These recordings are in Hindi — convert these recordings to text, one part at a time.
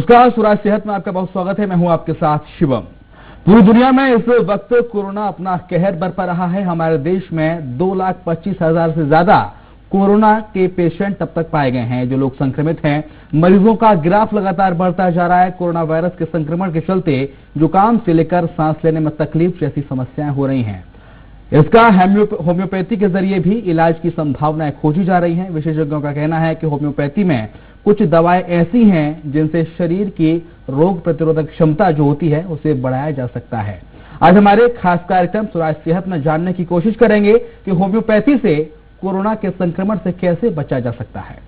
नमस्कार, स्वराज सेहत में आपका बहुत स्वागत है। मैं हूं आपके साथ शिवम। पूरी दुनिया में इस वक्त कोरोना अपना कहर बरपा रहा है। हमारे देश में 2,25,000 से ज्यादा कोरोना के पेशेंट तब तक पाए गए हैं। जो लोग संक्रमित हैं, मरीजों का ग्राफ लगातार बढ़ता जा रहा है। कोरोना वायरस के संक्रमण के चलते जुकाम से लेकर सांस लेने में तकलीफ जैसी समस्याएं हो रही हैं। इसका होम्योपैथी के जरिए भी इलाज की संभावनाएं खोजी जा रही हैं। विशेषज्ञों का कहना है कि होम्योपैथी में कुछ दवाएं ऐसी हैं जिनसे शरीर की रोग प्रतिरोधक क्षमता जो होती है उसे बढ़ाया जा सकता है। आज हमारे खास कार्यक्रम स्वराज सेहत में जानने की कोशिश करेंगे कि होम्योपैथी से कोरोना के संक्रमण से कैसे बचा जा सकता है।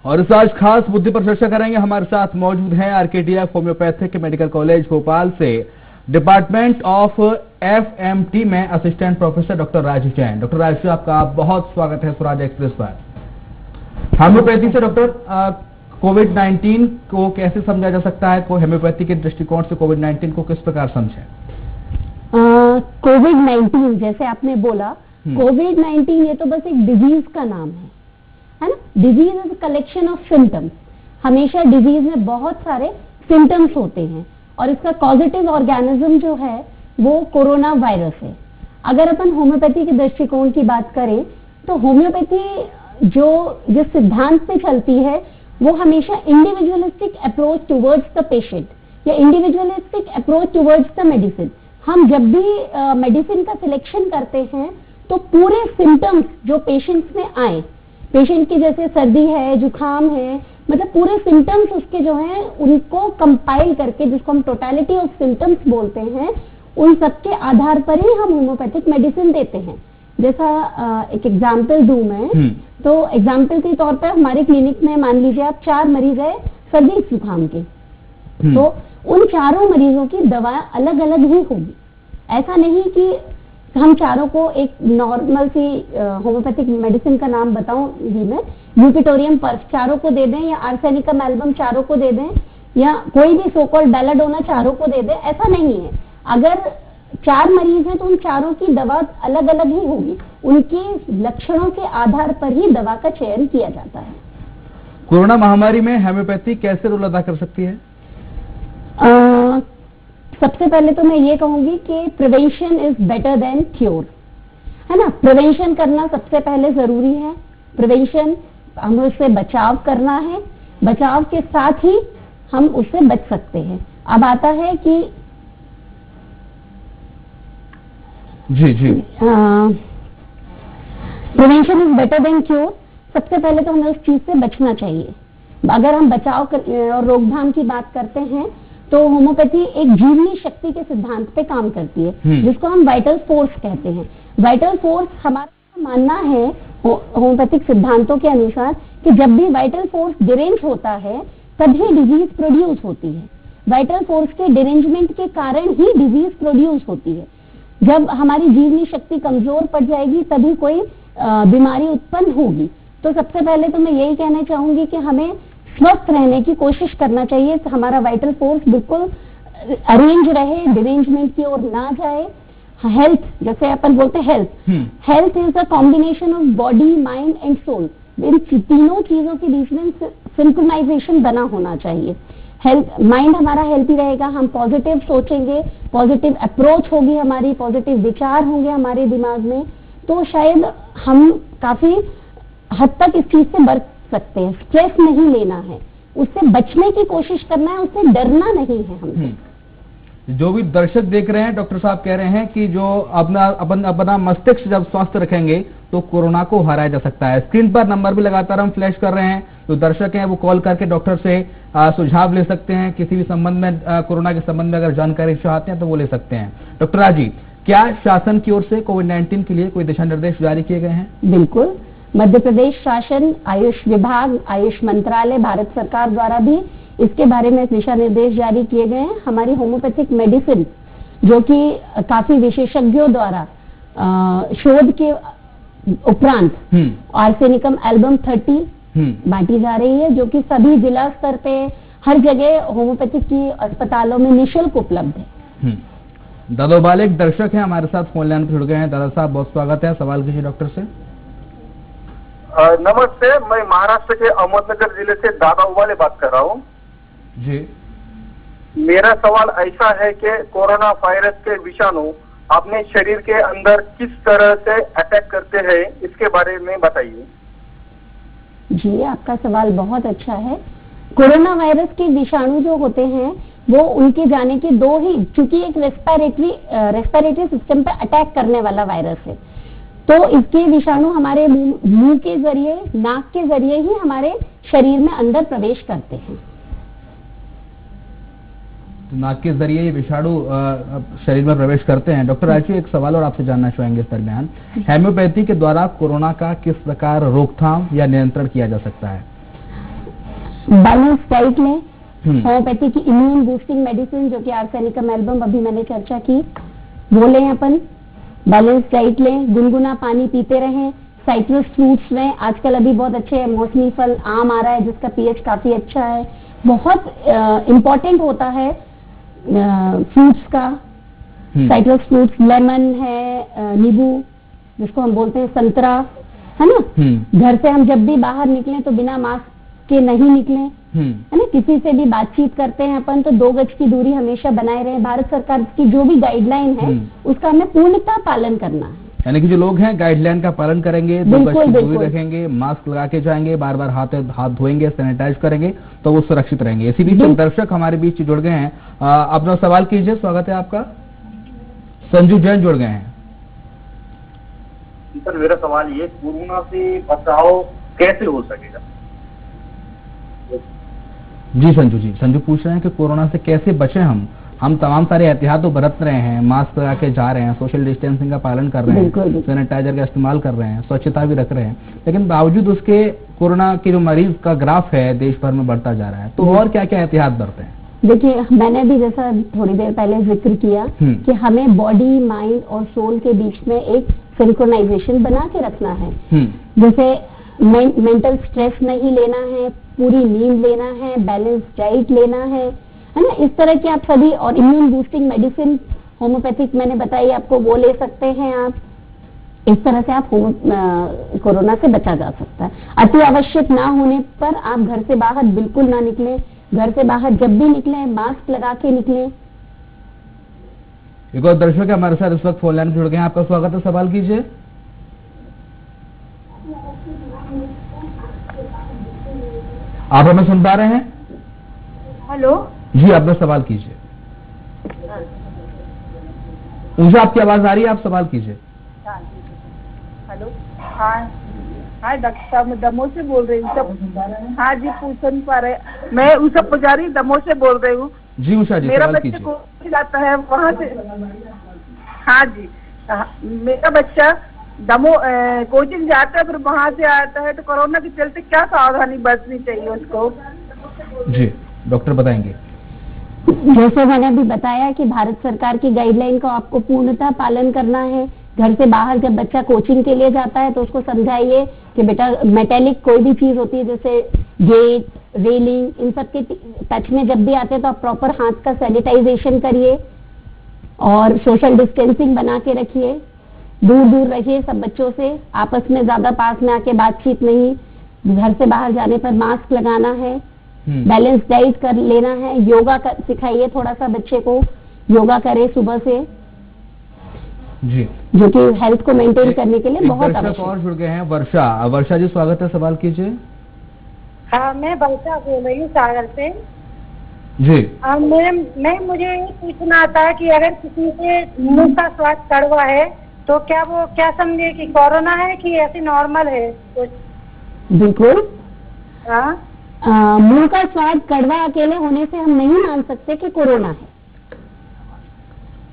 और इस आज खास मुद्दे पर चर्चा करेंगे। हमारे साथ मौजूद हैं RKDF homeopathic medical college Bhopal से डिपार्टमेंट ऑफ एफएमटी में assistant professor doctor Raju Jain. Doctor Raju, आपका बहुत स्वागत है स्वराज एक्सप्रेस पर। होम्योपैथी से डॉक्टर कोविड 19 को कैसे समझा जा सकता है? होम्योपैथी के दृष्टिकोण से कोविड 19 को किस प्रकार समझें? कोविड 19 जैसे आपने बोला, कोविड 19 ये तो बस एक डिजीज का नाम है ना। Disease is collection of symptoms. हमेशा डिजीज में बहुत सारे सिम्टम्स होते हैं और इसका कॉजेटिव ऑर्गेनिज्म जो है वो कोरोना वायरस है। अगर अपन होम्योपैथी के दृष्टिकोण की बात करें तो होम्योपैथी जिस सिद्धांत पे चलती है वो हमेशा individualistic approach towards the patient या individualistic approach towards the medicine. हम जब भी मेडिसिन का सिलेक्शन करते हैं तो पूरे सिम्टम्स जो पेशेंट्स में आए, पेशेंट की जैसे सर्दी है, जुकाम है, मतलब पूरे सिम्टम्स उसके जो हैं उनको कंपाइल करके, जिसको हम टोटलिटी ऑफ सिम्टम्स बोलते हैं, उन सब के आधार पर ही हम होम्योपैथिक मेडिसिन देते हैं। जैसा एक एग्जाम्पल दूं मैं, तो एग्जाम्पल के तौर पर हमारे क्लिनिक में मान लीजिए आप 4 मरीज है सर्दी जुकाम के, तो उन चारों मरीजों की दवा अलग अलग ही होगी। ऐसा नहीं कि हम चारों को एक नॉर्मल सी होम्योपैथिक मेडिसिन का नाम बताऊंगी मैं, यूपिटोरियम पर्फ चारों को दे दें या आर्सेनिकम एल्बम चारों को दे दें या कोई भी सोकॉल बेलाडोना चारों को दे दें, ऐसा नहीं है। अगर 4 मरीज हैं तो उन चारों की दवा अलग अलग ही होगी। उनके लक्षणों के आधार पर ही दवा का चयन किया जाता है। कोरोना महामारी में होम्योपैथी कैसे रोल अदा कर सकती है? सबसे पहले तो मैं ये कहूंगी कि prevention is better than cure, है ना। प्रिवेंशन करना सबसे पहले जरूरी है। प्रिवेंशन, हमें उससे बचाव करना है, बचाव के साथ ही हम उससे बच सकते हैं। अब आता है कि जी prevention is better than cure. सबसे पहले तो हमें उस चीज से बचना चाहिए। अगर हम बचाव और रोकथाम की बात करते हैं तो होम्योपैथी एक जीवनी शक्ति के सिद्धांत पे काम करती है, जिसको हम वाइटल फोर्स कहते हैं। वाइटल फोर्स हमारा मानना है होम्योपैथिक सिद्धांतों के अनुसार कि जब भी वाइटल फोर्स डिरेंज होता है तभी डिजीज प्रोड्यूस होती है। वाइटल फोर्स के डिरेंजमेंट के कारण ही डिजीज प्रोड्यूस होती है। जब हमारी जीवनी शक्ति कमजोर पड़ जाएगी तभी कोई बीमारी उत्पन्न होगी। तो सबसे पहले तो मैं यही कहना चाहूंगी कि हमें स्वस्थ रहने की कोशिश करना चाहिए। हमारा वाइटल फोर्स बिल्कुल अरेंज रहे, डिरेंजमेंट की ओर ना जाए। हेल्थ, जैसे अपन बोलते हैं health is a combination of body, mind and soul. इन तीनों चीजों के बीच में सिंक्रोनाइजेशन बना होना चाहिए। हेल्थ, माइंड हमारा हेल्थी रहेगा, हम पॉजिटिव सोचेंगे, पॉजिटिव अप्रोच होगी हमारी, पॉजिटिव विचार होंगे हमारे दिमाग में, तो शायद हम काफी हद तक इस चीज से बच सकते हैं। स्ट्रेस नहीं लेना है, उससे बचने की कोशिश करना है, उससे डरना नहीं है हमसे। जो भी दर्शक देख रहे हैं, डॉक्टर साहब कह रहे हैं कि जो अपना मस्तिष्क जब स्वस्थ रखेंगे तो कोरोना को हराया जा सकता है। स्क्रीन पर नंबर भी लगातार हम फ्लैश कर रहे हैं, तो दर्शक हैं वो कॉल करके डॉक्टर से सुझाव ले सकते हैं। किसी भी संबंध में कोरोना के संबंध में अगर जानकारी चाहते हैं तो वो ले सकते हैं। डॉक्टर राजी, क्या शासन की ओर से कोविड 19 के लिए कोई दिशा निर्देश जारी किए गए हैं? बिल्कुल, मध्य प्रदेश शासन, आयुष विभाग, आयुष मंत्रालय, भारत सरकार द्वारा भी इसके बारे में दिशा निर्देश जारी किए गए हैं। हमारी होम्योपैथिक मेडिसिन जो कि काफी विशेषज्ञों द्वारा शोध के उपरांत आर्सेनिकम एल्बम 30 बांटी जा रही है, जो कि सभी जिला स्तर पे हर जगह होम्योपैथिक की अस्पतालों में निःशुल्क उपलब्ध है। दादोबाल एक दर्शक हैं हमारे साथ फोन लाइन पर जुड़ गए हैं। दादा साहब बहुत स्वागत है, सवाल कीजिए डॉक्टर से। नमस्ते, मैं महाराष्ट्र के अहमदनगर जिले से दादा उबाले बात कर रहा हूँ जी। मेरा सवाल ऐसा है कि कोरोना वायरस के विषाणु अपने शरीर के अंदर किस तरह से अटैक करते हैं, इसके बारे में बताइए। जी, आपका सवाल बहुत अच्छा है। कोरोना वायरस के विषाणु जो होते हैं वो उनके जाने के दो ही, चूंकि एक रेस्पिरेटरी सिस्टम पर अटैक करने वाला वायरस है, तो इसके विषाणु हमारे मुंह के जरिए, नाक के जरिए ही हमारे शरीर में अंदर प्रवेश करते हैं। तो नाक के जरिए ये विषाणु शरीर में प्रवेश करते हैं। डॉक्टर राजू, एक सवाल और आपसे जानना चाहेंगे इस दरमियान, हेम्योपैथी के द्वारा कोरोना का किस प्रकार रोकथाम या नियंत्रण किया जा सकता है? बैलेंस डाइट लें, होम्योपैथी की इम्यून बूस्टिंग मेडिसिन जो कि आर्सेनिकम एल्बम अभी मैंने चर्चा की वो लें अपन, बैलेंस डाइट लें, गुनगुना पानी पीते रहें, साइट्रस फ्रूट्स लें, आजकल अभी बहुत अच्छे मौसमी फल आम आ रहा है जिसका पीएच काफी अच्छा है। बहुत इम्पोर्टेंट होता है फ्रूट्स का, साइट्रस फ्रूट्स, लेमन है, नींबू जिसको हम बोलते हैं संतरा, है ना। घर से हम जब भी बाहर निकलें तो बिना मास्क के नहीं निकलें, है ना। किसी से भी बातचीत करते हैं अपन तो 2 गज की दूरी हमेशा बनाए रहे। भारत सरकार की जो भी गाइडलाइन है उसका हमें पूर्णतः पालन करना है। यानी कि जो लोग हैं गाइडलाइन का पालन करेंगे, 2 गज की दूरी रखेंगे, मास्क लगा के जाएंगे, बार बार हाथ धोएंगे, सैनिटाइज करेंगे, तो वो सुरक्षित रहेंगे। इसी बीच दर्शक हमारे बीच जुड़ गए हैं, अपना सवाल कीजिए। स्वागत है आपका। संजू जैन जुड़ गए हैं। सर, मेरा सवाल ये, कोरोना से बचाव कैसे हो सकेगा? जी संजू जी, संजू पूछ रहे हैं कि कोरोना से कैसे बचें हम तमाम सारे एहतियात तो बरत रहे हैं, मास्क लगा के जा रहे हैं, सोशल डिस्टेंसिंग का पालन कर रहे हैं, सैनिटाइजर का इस्तेमाल कर रहे हैं, स्वच्छता भी रख रहे हैं, लेकिन बावजूद उसके कोरोना के जो मरीज का ग्राफ है देश भर में बढ़ता जा रहा है, तो और क्या क्या एहतियात बरतें? देखिए, मैंने भी जैसा थोड़ी देर पहले जिक्र किया कि हमें बॉडी, माइंड और सोल के बीच में एक सिंक्रोनाइजेशन बना के रखना है। जैसे मेंटल स्ट्रेस नहीं लेना है, पूरी नींद लेना है, बैलेंस डाइट लेना है ना। इस तरह की आप सभी, और इम्यून बूस्टिंग मेडिसिन होम्योपैथिक मैंने बताई आपको, वो ले सकते हैं आप। इस तरह से आप कोरोना से बचा जा सकता है। अति आवश्यक ना होने पर आप घर से बाहर बिल्कुल ना निकलें। घर से बाहर जब भी निकलें मास्क लगा के निकलें। एक और दर्शक हमारे साथ इस वक्त फोन लाइन जुड़ गए हैं, आपका स्वागत है, सवाल कीजिए। आप हमें सुन पा रहे हैं? हेलो जी, अपना सवाल कीजिए। मुझे आपकी आवाज आ रही है, आप सवाल कीजिए। हेलो, हाँ डॉक्टर साहब, मैं दमोह से बोल रही हूँ। हाँ जी, पूछ नहीं पा रहे। मैं उषा पुजारी दमोह से बोल रही हूँ। जी उषा जी, मेरा सवाल बच्चे कीजिए। को जाता है वहाँ से। हाँ जी, मेरा बच्चा दमोह कोचिंग जाता है, फिर वहाँ से आता है, तो कोरोना के चलते क्या सावधानी बरतनी चाहिए उसको? जी डॉक्टर बताएंगे। जैसे मैंने अभी बताया कि भारत सरकार की गाइडलाइन का आपको पूर्णतः पालन करना है। घर से बाहर जब बच्चा कोचिंग के लिए जाता है तो उसको समझाइए कि बेटा मेटेलिक कोई भी चीज होती है जैसे गेट, रेलिंग, इन सब के टच में जब भी आते हैं तो आप प्रॉपर हाथ का सैनिटाइजेशन करिए और सोशल डिस्टेंसिंग बना के रखिए। दूर दूर रहिए सब बच्चों से, आपस में ज्यादा पास में आके बातचीत नहीं। घर से बाहर जाने पर मास्क लगाना है, बैलेंस डाइट कर लेना है, योगा सिखाइए थोड़ा सा बच्चे को, योगा करे सुबह से जी, जो कि हेल्थ को मेंटेन करने के लिए बहुत आवश्यक। और जुड़ गए हैं वर्षा। वर्षा जी स्वागत है, सवाल कीजिए। हाँ, मैं वर्षा बोल रही हूँ सागर से। जी मैं मुझे ये पूछना था कि अगर किसी के मुंह का स्वाद कड़वा है तो क्या वो क्या समझे कि कोरोना है कि ऐसे नॉर्मल है कुछ? बिल्कुल। हाँ, मुंह का स्वाद कड़वा अकेले होने से हम नहीं मान सकते कि कोरोना है,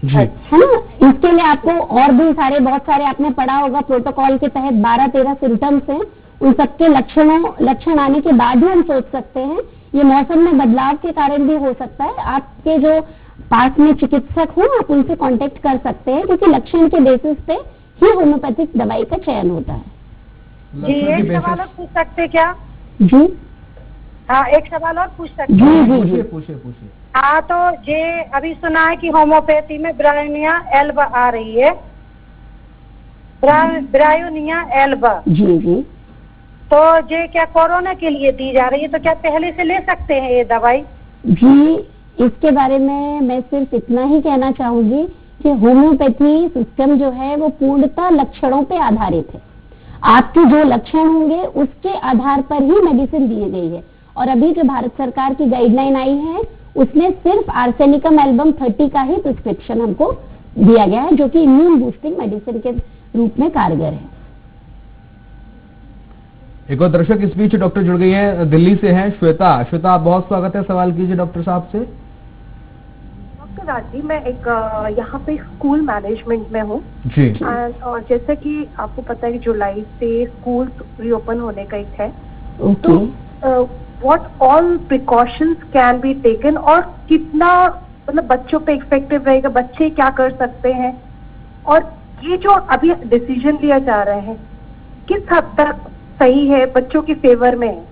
जी। है ना। इसके लिए आपको और भी बहुत सारे आपने पढ़ा होगा प्रोटोकॉल के तहत 12-13 सिम्टम्स हैं। उन सबके लक्षण आने के बाद ही हम सोच सकते हैं। ये मौसम में बदलाव के कारण भी हो सकता है। आपके जो पास में चिकित्सक हो आप उनसे कांटेक्ट कर सकते हैं, क्योंकि लक्षण के बेसिस पे ही होम्योपैथिक दवाई का चयन होता है। जी, एक सवाल पूछ सकते क्या? जी, हाँ, एक सवाल और पूछ सकते जी हैं? जी पूछिए जी। पूछिए पूछिए। हाँ, तो ये अभी सुना है कि होम्योपैथी में ब्रायोनिया एल्बा आ रही है, ब्रायोनिया एल्बा, जी जी। तो ये क्या कोरोना के लिए दी जा रही है? तो क्या पहले से ले सकते हैं ये दवाई? जी, इसके बारे में मैं सिर्फ इतना ही कहना चाहूंगी कि होम्योपैथी सिस्टम जो है वो पूर्णतः लक्षणों पे आधारित है। आपके जो लक्षण होंगे उसके आधार पर ही मेडिसिन दी गई है। और अभी जो भारत सरकार की गाइडलाइन आई है उसमें सिर्फ आर्सेनिकम एल्बम 30 का ही प्रिस्क्रिप्शन हमको दिया गया है, जो कि इम्यून बूस्टिंग मेडिसिन के रूप में कारगर है। एक और दर्शक इस बीच डॉक्टर जुड़ गई हैं, दिल्ली से हैं श्वेता। श्वेता, आप बहुत स्वागत है, सवाल कीजिए डॉक्टर साहब से। डॉक्टर राजी, मैं एक यहाँ पे स्कूल मैनेजमेंट में हूँ जी। और जैसे कि आपको पता है कि जुलाई से स्कूल रीओपन होने का एक है, ओके। तो what all precautions can be taken और कितना मतलब बच्चों पे इफेक्टिव रहेगा, बच्चे क्या कर सकते हैं, और ये जो अभी डिसीजन लिया जा रहे हैं किस हद तक सही है, बच्चों के फेवर में है?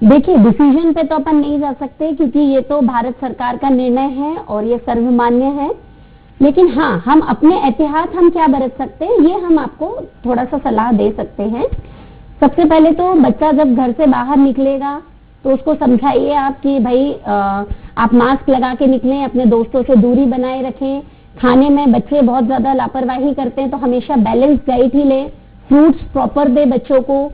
देखिए, डिसीजन पे तो अपन नहीं जा सकते क्योंकि ये तो भारत सरकार का निर्णय है और ये सर्वमान्य है। लेकिन हाँ, हम अपने एहतियात हम क्या बरत सकते हैं ये हम आपको थोड़ा सा सलाह दे सकते हैं। सबसे पहले तो बच्चा जब घर से बाहर निकलेगा तो उसको समझाइए आप कि भाई आप मास्क लगा के निकलें, अपने दोस्तों से दूरी बनाए रखें। खाने में बच्चे बहुत ज्यादा लापरवाही करते हैं तो हमेशा बैलेंस डाइट ही लें, फ्रूट्स प्रॉपर दे बच्चों को।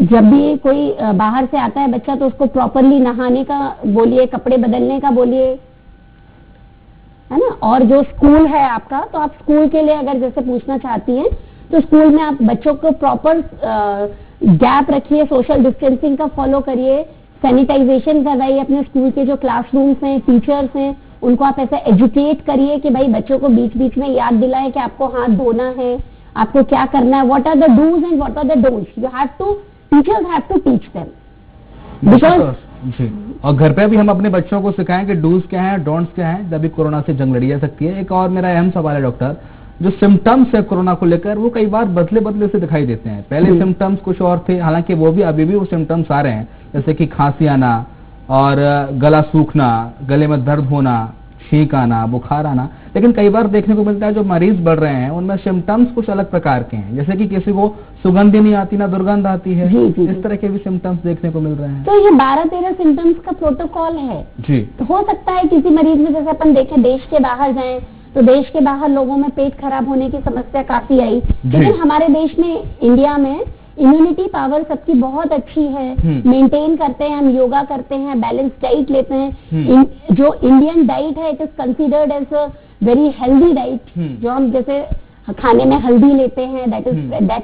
जब भी कोई बाहर से आता है बच्चा तो उसको प्रॉपरली नहाने का बोलिए, कपड़े बदलने का बोलिए, है ना। और जो स्कूल है आपका, तो आप स्कूल के लिए अगर जैसे पूछना चाहती हैं तो स्कूल में आप बच्चों को प्रॉपर गैप रखिए, सोशल डिस्टेंसिंग का फॉलो करिए, सैनिटाइजेशन करवाइए। अपने स्कूल के जो क्लासरूम्स हैं, टीचर्स हैं, उनको आप ऐसे एजुकेट करिए कि भाई बच्चों को बीच बीच में याद दिलाएं कि आपको हाथ धोना है, आपको क्या करना है, what are the dos and what are the don'ts. You have to, teachers have to teach them. Because जी, और घर पे भी हम अपने बच्चों को सिखाएं कि डूज क्या है, डोंट्स क्या है, जब भी कोरोना से जंग लड़ी जा सकती है। एक और मेरा अहम सवाल है डॉक्टर, जो सिम्टम्स है कोरोना को लेकर वो कई बार बदले बदले से दिखाई देते हैं। पहले सिम्टम्स कुछ और थे, हालांकि वो भी अभी भी वो सिम्टम्स आ रहे हैं, जैसे कि खांसी आना और गला सूखना, गले में दर्द होना, छींक आना, बुखार आना। लेकिन कई बार देखने को मिलता है जो मरीज बढ़ रहे हैं उनमें सिम्टम्स कुछ अलग प्रकार के हैं, जैसे कि किसी को सुगंध ही नहीं आती, ना दुर्गंध आती है। इस तरह के भी सिम्टम्स देखने को मिल रहे हैं। तो ये 12-13 सिम्टम्स का प्रोटोकॉल है जी। तो हो सकता है किसी मरीज में, जैसे अपन देखें देश के बाहर जाएं तो देश के बाहर लोगों में पेट खराब होने की समस्या काफी आई, लेकिन हमारे देश में, इंडिया में इम्यूनिटी पावर सबकी बहुत अच्छी है, मेंटेन करते हैं, हम योगा करते हैं, बैलेंस डाइट लेते हैं। जो इंडियन डाइट है it is considered as a very healthy diet. जो हम जैसे खाने में हल्दी लेते हैं, that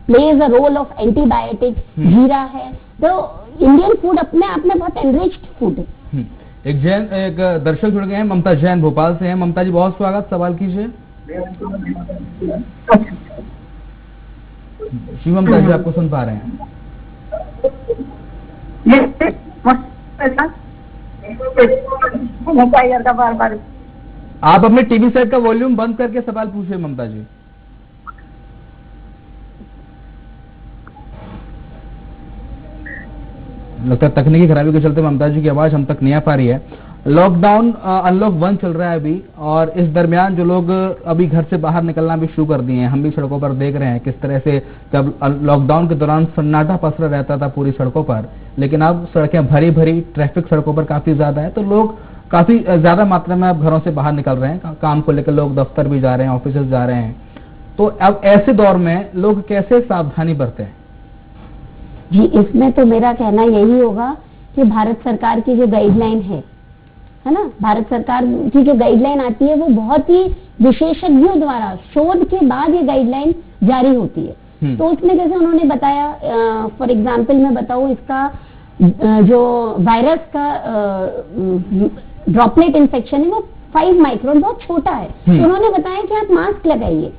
plays a role of antibiotic. जीरा है, तो इंडियन फूड अपने आप में बहुत एनरिच्ड फूड है। एक दर्शक जुड़ गए हैं, ममता जैन भोपाल से हैं। ममता जी बहुत स्वागत, सवाल कीजिए। जी ममता जी, आपको सुन पा रहे हैं। बार आप अपने टीवी सेट का वॉल्यूम बंद करके सवाल पूछिए ममता जी। लगता है तकनीकी खराबी के चलते ममता जी की आवाज हम तक नहीं आ पा रही है। लॉकडाउन अनलॉक 1 चल रहा है अभी, और इस दरमियान जो लोग अभी घर से बाहर निकलना भी शुरू कर दिए हैं, हम भी सड़कों पर देख रहे हैं किस तरह से, जब लॉकडाउन के दौरान सन्नाटा पसरा रहता था पूरी सड़कों पर, लेकिन अब सड़कें भरी भरी, ट्रैफिक सड़कों पर काफी ज्यादा है, तो लोग काफी ज्यादा मात्रा में अब घरों से बाहर निकल रहे हैं, काम को लेकर लोग दफ्तर भी जा रहे हैं, ऑफिस जा रहे हैं। तो अब ऐसे दौर में लोग कैसे सावधानी बरतें? जी, इसमें तो मेरा कहना यही होगा कि भारत सरकार की जो गाइडलाइन है ना, भारत सरकार की जो गाइडलाइन आती है वो बहुत ही विशेषज्ञों द्वारा शोध के बाद ये गाइडलाइन जारी होती है। तो उसमें जैसे उन्होंने बताया, फॉर एग्जांपल मैं बताऊं, इसका जो वायरस का ड्रॉपलेट इन्फेक्शन है वो 5 माइक्रोन, बहुत छोटा है। तो उन्होंने बताया कि आप मास्क लगाइए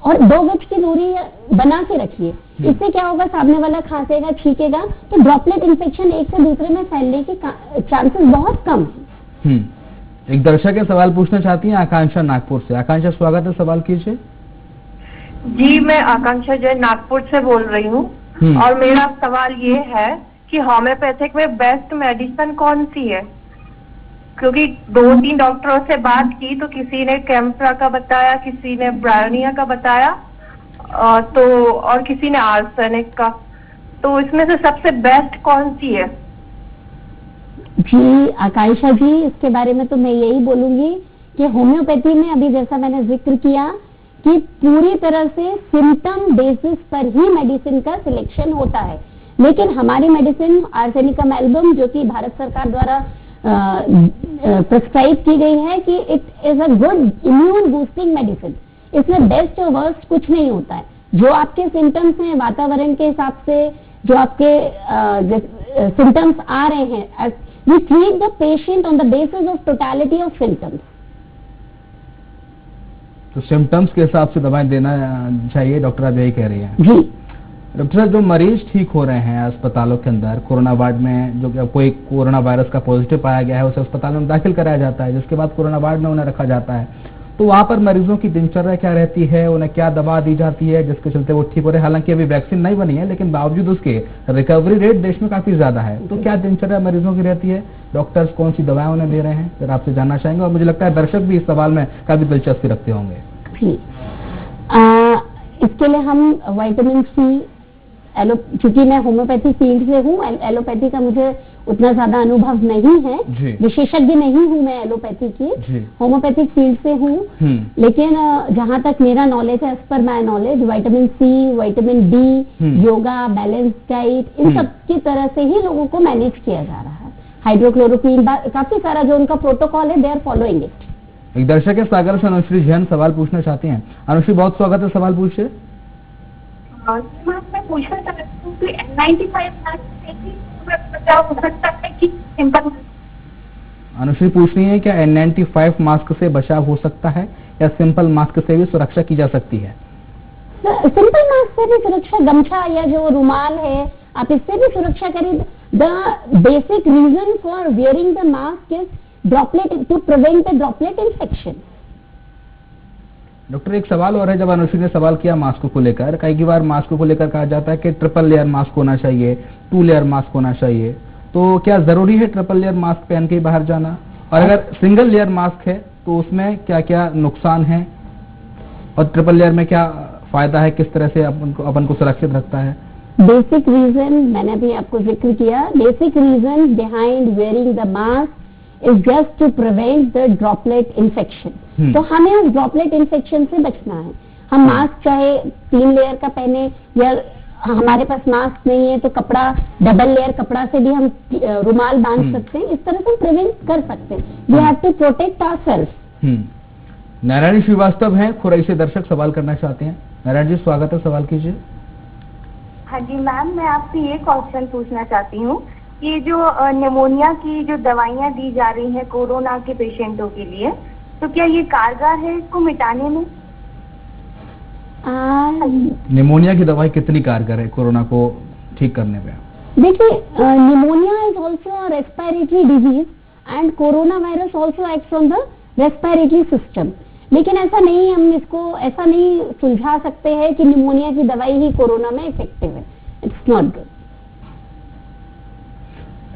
और 2 गज की दूरी बना के रखिए। इससे क्या होगा, सामने वाला खांसेगा, छींकेगा तो ड्रॉपलेट इन्फेक्शन एक से दूसरे में फैलने के चांसेस बहुत कम है। एक दर्शक सवाल पूछना चाहती हैं, आकांक्षा नागपुर से। आकांक्षा स्वागत है, सवाल कीजिए। जी, मैं आकांक्षा जैन नागपुर से बोल रही हूँ। और मेरा सवाल ये है कि होम्योपैथिक में बेस्ट मेडिसिन कौन सी है? क्योंकि 2-3 डॉक्टरों से बात की तो किसी ने कैम्प्रा का बताया, किसी ने ब्रायोनिया का बताया, और किसी ने आर्सेनिक का। तो इसमें से सबसे बेस्ट कौन सी है? जी आकांक्षा जी, इसके बारे में तो मैं यही बोलूंगी कि होम्योपैथी में अभी जैसा मैंने जिक्र किया कि पूरी तरह से सिम्टम बेसिस पर ही मेडिसिन का सिलेक्शन होता है, लेकिन हमारी मेडिसिन आर्सेनिकम एल्बम जो कि भारत सरकार द्वारा प्रिस्क्राइब की गई है कि it is a good immune boosting medicine. इसमें बेस्ट और वर्स्ट कुछ नहीं होता है। जो आपके सिम्टम्स हैं वातावरण के हिसाब से, जो आपके सिम्टम्स आ रहे हैं, we treat the patient on the basis of totality of symptoms. तो सिम्टम्स के हिसाब से दवाएं देना चाहिए, डॉक्टर आप यही कह रही हैं? जी डॉक्टर साहब, जो मरीज ठीक हो रहे हैं अस्पतालों के अंदर कोरोना वार्ड में, जो कोई कोरोना वायरस का पॉजिटिव पाया गया है उसे अस्पताल में दाखिल कराया जाता है, जिसके बाद कोरोना वार्ड में उन्हें रखा जाता है, तो वहां पर मरीजों की दिनचर्या क्या रहती है, उन्हें क्या दवा दी जाती है जिसके चलते वो ठीक हो रहे हैं? हालांकि अभी वैक्सीन नहीं बनी है, लेकिन बावजूद उसके रिकवरी रेट देश में काफी ज्यादा है, तो क्या दिनचर्या मरीजों की रहती है? डॉक्टर्स कौन सी दवाएं उन्हें दे रहे हैं, फिर आपसे जानना चाहेंगे। और मुझे लगता है दर्शक भी इस सवाल में काफी दिलचस्पी रखते होंगे। इसके लिए हम विटामिन सी, चूंकि मैं होम्योपैथी फील्ड से हूँ, एलोपैथी का मुझे उतना ज्यादा अनुभव नहीं है, विशेषज्ञ नहीं हूँ मैं एलोपैथी की, होम्योपैथिक फील्ड से हूँ, लेकिन जहाँ तक मेरा नॉलेज है, as per my knowledge, vitamin C, vitamin D, yoga, balance diet, इन सब की तरह से ही लोगों को मैनेज किया जा रहा है। हाइड्रोक्लोरोक्वीन, काफी सारा जो उनका प्रोटोकॉल है, दे आर फॉलोइंग इट। एक दर्शक है सागर से अनुश्री जैन सवाल पूछना चाहती हैं। अनुश्री, बहुत स्वागत है, सवाल पूछिए। मैं पूछना चाहती हूँ कि N95 बचाव हो सकता है कि सिंपल? अनुश्री पूछ रही है क्या N95 मास्क से बचाव हो सकता है या सिंपल मास्क से भी सुरक्षा की जा सकती है? सिंपल मास्क से भी सुरक्षा, गमछा या जो रुमाल है, आप इससे भी सुरक्षा करें। The basic reason for wearing the mask is droplet, to prevent the droplet infection. Doctor, एक सवाल और है। जब अनुश्री ने सवाल किया मास्क को लेकर, कई बार मास्क को लेकर कहा जाता है कि ट्रिपल लेयर मास्क होना चाहिए, 2 लेयर मास्क होना चाहिए, तो क्या जरूरी है ट्रिपल लेयर मास्क पहन के बाहर जाना? और अगर सिंगल लेयर मास्क है तो उसमें क्या क्या नुकसान है, और ट्रिपल लेयर में क्या फायदा है, किस तरह से अपन को सुरक्षित रखता है? बेसिक रीजन मैंने अभी आपको जिक्र किया, basic reason behind wearing the mask is just to prevent the droplet infection. तो हमें उस ड्रॉपलेट इन्फेक्शन से बचना है। हम मास्क चाहे 3 लेयर का पहने, या हमारे पास मास्क नहीं है तो कपड़ा, डबल लेयर कपड़ा से भी हम रुमाल बांध सकते हैं, इस तरह से प्रिवेंट कर सकते हैं। We have to protect ourselves. Narayan Srivastava हैं, खुरई से दर्शक सवाल करना चाहते हैं। नारायण जी, स्वागत है, सवाल कीजिए। हाँ जी मैम, मैं आपसे ये क्वेश्चन पूछना चाहती हूँ, ये जो निमोनिया की जो दवाइयाँ दी जा रही हैं कोरोना के पेशेंटों के लिए, तो क्या ये कारगर है इसको मिटाने में? निमोनिया की दवाई कितनी कारगर है कोरोना को ठीक करने में? देखिए, pneumonia is also respiratory disease and corona virus also acts on the respiratory system, लेकिन ऐसा नहीं, हम इसको ऐसा नहीं सुलझा सकते हैं कि निमोनिया की दवाई ही कोरोना में इफेक्टिव है। It's not good.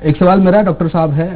एक सवाल मेरा डॉक्टर साहब है,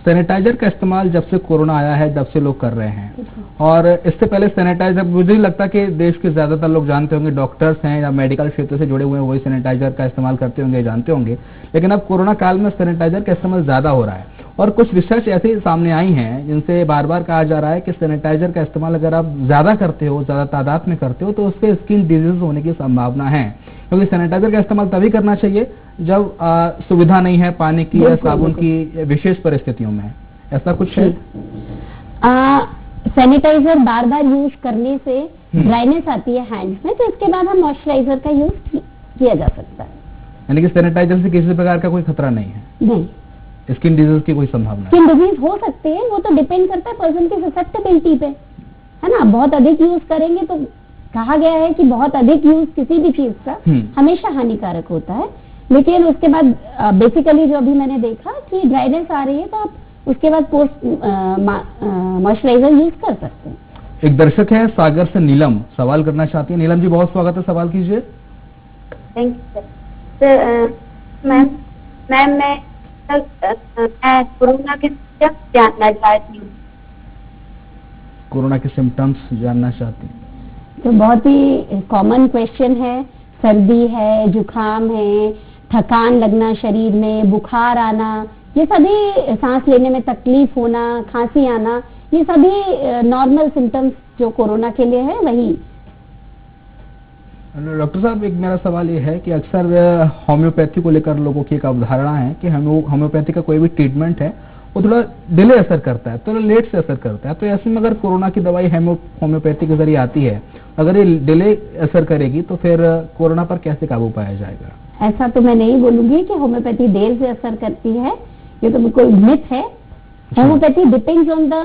सैनिटाइजर का इस्तेमाल जब से कोरोना आया है जब से लोग कर रहे हैं, और इससे पहले सैनिटाइजर, मुझे लगता कि देश के ज्यादातर लोग जानते होंगे, डॉक्टर्स हैं या मेडिकल क्षेत्र से जुड़े हुए हैं, वही सैनिटाइजर का इस्तेमाल करते होंगे, जानते होंगे, लेकिन अब कोरोना काल में सैनिटाइजर का इस्तेमाल ज्यादा हो रहा है, और कुछ रिसर्च ऐसे सामने आई हैं जिनसे बार बार कहा जा रहा है कि सैनिटाइजर का इस्तेमाल अगर आप ज्यादा करते हो, ज्यादा तादाद में करते हो, तो उससे स्किन डिजीज होने की संभावना है, क्योंकि सैनिटाइजर का इस्तेमाल तभी करना चाहिए जब सुविधा नहीं है पानी की या साबुन की विशेष परिस्थितियों में। ऐसा कुछ है? सैनिटाइजर बार बार यूज करने से ड्राइनेस आती है हैंड्स में, तो इसके बाद हम मॉइस्चराइजर का यूज किया जा सकता है। यानी कि सैनिटाइजर से किसी प्रकार का कोई खतरा नहीं है? नहीं। स्किन डिजीज की कोई संभावना? स्किन डिजीज हो सकते हैं, वो तो डिपेंड करता है पर्सन की ससेप्टेबिलिटी पे, है ना। बहुत अधिक यूज करेंगे तो कहा गया है कि बहुत अधिक यूज किसी भी चीज का हमेशा हानिकारक होता है, लेकिन उसके बाद बेसिकली जो अभी मैंने देखा कि ड्राइनेस आ रही है तो आप उसके बाद पोस्ट मॉइस्चराइजर यूज कर सकते हैं। एक दर्शक है सागर से नीलम, सवाल करना चाहती है। नीलम जी, बहुत स्वागत है, सवाल कीजिए। Thank you sir. मैम मैं कोरोना के सिम्टम्स जानना चाहती हूँ। कोरोना के सिम्टम्स जानना चाहती हैं? तो बहुत ही कॉमन क्वेश्चन है। सर्दी है, जुकाम है, थकान लगना शरीर में, बुखार आना, ये सभी, सांस लेने में तकलीफ होना, खांसी आना, ये सभी नॉर्मल सिम्टम्स जो कोरोना के लिए है वही। डॉक्टर साहब, एक मेरा सवाल ये है कि अक्सर होम्योपैथी को लेकर लोगों की एक अवधारणा है कि होम्योपैथी का कोई भी ट्रीटमेंट है वो थोड़ा डिले असर करता है, थोड़ा लेट से असर करता है। तो ऐसे में अगर कोरोना की दवाई होम्योपैथी के जरिए आती है, अगर ये डिले असर करेगी तो फिर कोरोना पर कैसे काबू पाया जाएगा? ऐसा तो मैं नहीं बोलूंगी कि होम्योपैथी देर से असर करती है, ये तो बिल्कुल मिथ है। Homeopathy depends on the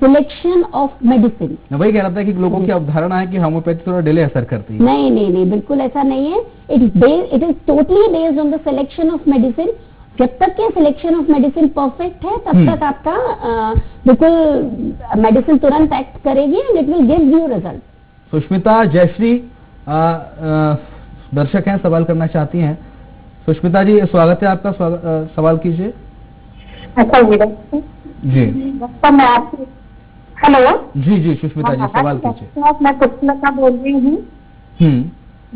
selection of medicine. मैं वही कह रहा था कि लोगों की अवधारणा है कि होम्योपैथी थोड़ा डिले असर करती है। नहीं नहीं नहीं, बिल्कुल ऐसा नहीं है। It is totally based on the selection of medicine. जब तक के सिलेक्शन ऑफ मेडिसिन परफेक्ट है तब तक आपका बिल्कुल मेडिसिन तुरंत एक्ट करेगी and it will give you result. Sushmita Jayshree दर्शक हैं, सवाल करना चाहती हैं। सुष्मिता जी, स्वागत है आपका, सवाल कीजिए। अच्छा जी मैं आपसे, हेलो जी जी सुष्मिता जी, सवाल कीजिए। मैं पुष्पलता बोल रही हूँ। हम्म।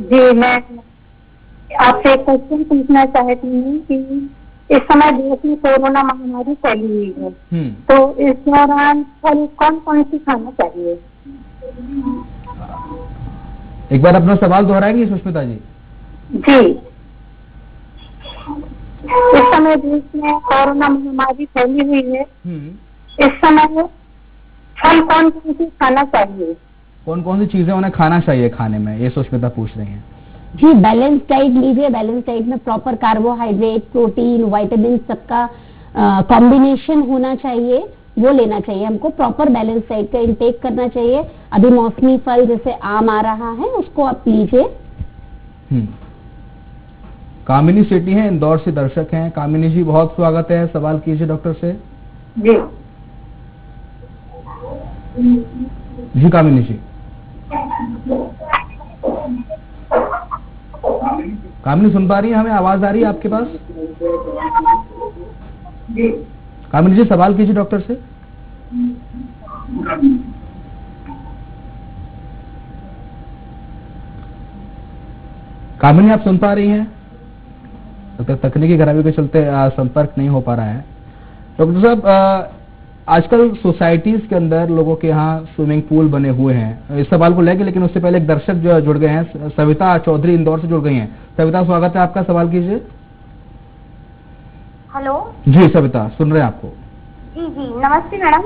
जी, मैं आपसे एक क्वेश्चन पूछना चाहती हूँ कि इस समय देश में कोरोना महामारी फैली हुई है, तो इस दौरान फल कौन कौन सी खाना चाहिए? एक बार अपना सवाल दोहराएंगे सुष्मिता जी? जी, इस समय देश में कोरोना महामारी फैली हुई है, इस समय फल कौन कौन सी खाना चाहिए? कौन कौन सी चीजें उन्हें खाना चाहिए खाने में, ये सुष्मिता पूछ रही हैं। जी, बैलेंस डाइट लीजिए। बैलेंस डाइट में प्रॉपर कार्बोहाइड्रेट, प्रोटीन, विटामिन सबका कॉम्बिनेशन होना चाहिए, वो लेना चाहिए हमको। प्रॉपर बैलेंस डाइट का इंटेक करना चाहिए। अभी मौसमी फल जैसे आम आ रहा है, उसको आप लीजिए। कामिनी सेठी हैं, इंदौर से दर्शक हैं। कामिनी जी, बहुत स्वागत है, सवाल कीजिए डॉक्टर से। जी जी कामिनी जी। कामिनी सुन पा रही है हमें? आवाज आ रही है आपके पास? कामिनी जी, सवाल कीजिए डॉक्टर से। कामिनी, आप सुन पा रही हैं? तकनीकी खराबी के चलते संपर्क नहीं हो पा रहा है। डॉक्टर साहब, आजकल सोसाइटीज के अंदर लोगों के यहाँ स्विमिंग पूल बने हुए हैं, इस सवाल को लेकर, लेकिन उससे पहले एक दर्शक जो जुड़ गए हैं, सविता चौधरी इंदौर से जुड़ गई हैं। सविता, स्वागत है आपका, सवाल कीजिए। हेलो जी सविता, सुन रहे हैं आपको। जी जी, नमस्ते मैडम।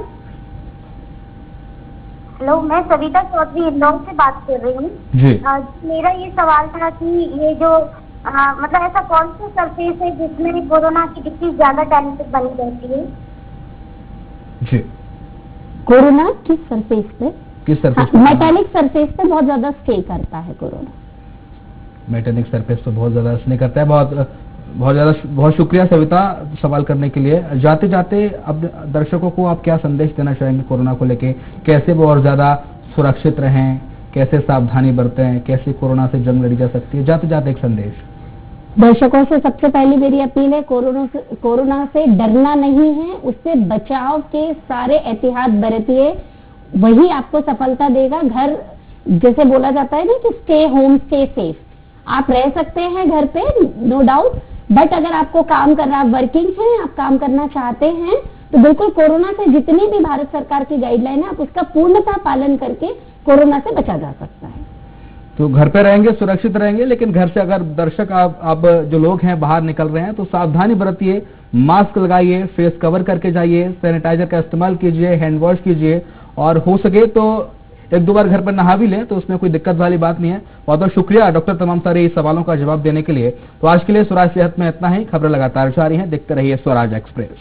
हेलो, मैं सविता चौधरी इंदौर से बात कर रही हूँ जी। मेरा ये सवाल था कि ये जो मतलब ऐसा कौन सा सरफेस है जिसमें कोरोना की डिसीज ज्यादा टाइम तक बनी रहती है? जी, कोरोना किस सरफेस पे? किस सरफेस पे? मेटालिक सरफेस पे बहुत ज्यादा स्टे करता है कोरोना। मेटालिक सरफेस पे बहुत ज्यादा स्टे करता है। बहुत शुक्रिया सविता सवाल करने के लिए। जाते जाते अब दर्शकों को आप क्या संदेश देना चाहेंगे कोरोना को लेके? कैसे वो और ज्यादा सुरक्षित रहें, कैसे सावधानी बरतें, कैसे कोरोना से जंग लड़ी जा सकती है? जाते जाते एक संदेश दर्शकों से। सबसे पहली मेरी अपील है, कोरोना से डरना नहीं है, उससे बचाव के सारे एहतियात बरतिए, वही आपको सफलता देगा। घर जैसे बोला जाता है ना कि स्टे होम स्टे सेफ, आप रह सकते हैं घर पे, नो डाउट, बट अगर आपको काम करना, आप वर्किंग हैं, आप काम करना चाहते हैं, तो बिल्कुल कोरोना से जितनी भी भारत सरकार की गाइडलाइन है, आप उसका पूर्णतः पालन करके कोरोना से बचा जा सकता है। तो घर पे रहेंगे, सुरक्षित रहेंगे, लेकिन घर से अगर दर्शक आप जो लोग हैं बाहर निकल रहे हैं तो सावधानी बरतिए, मास्क लगाइए, फेस कवर करके जाइए, सैनिटाइजर का इस्तेमाल कीजिए, हैंड वॉश कीजिए, और हो सके तो एक दो बार घर पर नहा भी लें, तो उसमें कोई दिक्कत वाली बात नहीं है। बहुत बहुत शुक्रिया डॉक्टर तमाम सारे सवालों का जवाब देने के लिए। तो आज के लिए स्वराज सेहत में इतना ही। खबरें लगातार जारी हैं, देखते रहिए स्वराज एक्सप्रेस।